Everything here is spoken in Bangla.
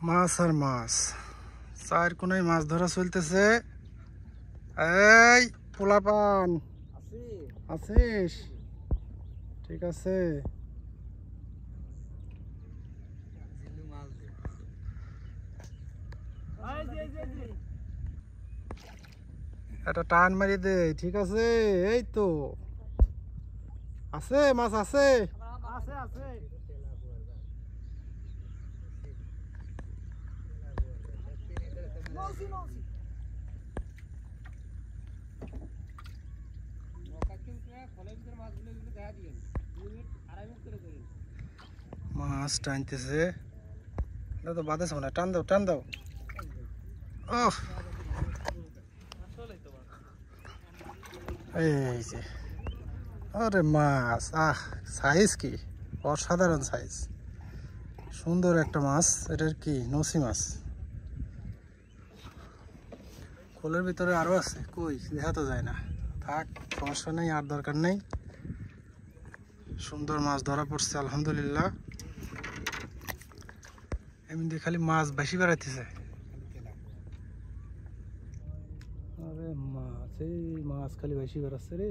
মাছ আর মাছ, চার কোনায় মাছ ধরা চলতেছে। এই পোলাপান আছিস? ঠিক আছে। একটা টান মারি দে। ঠিক আছে, এই তো আছে মাছ, আছে। মাছ টানতেছে, তো বাঁধেছে মনে হয়। টান দাও, টান দাও। ওহ, এই যে, আরে মাছ, আহ সাইজ কি অসাধারণ সাইজ, সুন্দর একটা মাছ। এটার কি নসি মাছ। খোলের ভিতরে আরো আছে, কই দেখা তো যায় না। থাক, সমস্যা নেই, আর দরকার নেই। সুন্দর মাছ ধরা পড়ছে আলহামদুলিল্লাহ। এমনি খালি মাছ বেশি বেড়াইতেছে। আরে মাছ, এই মাছ খালি বেশি বেড়াচ্ছে রে।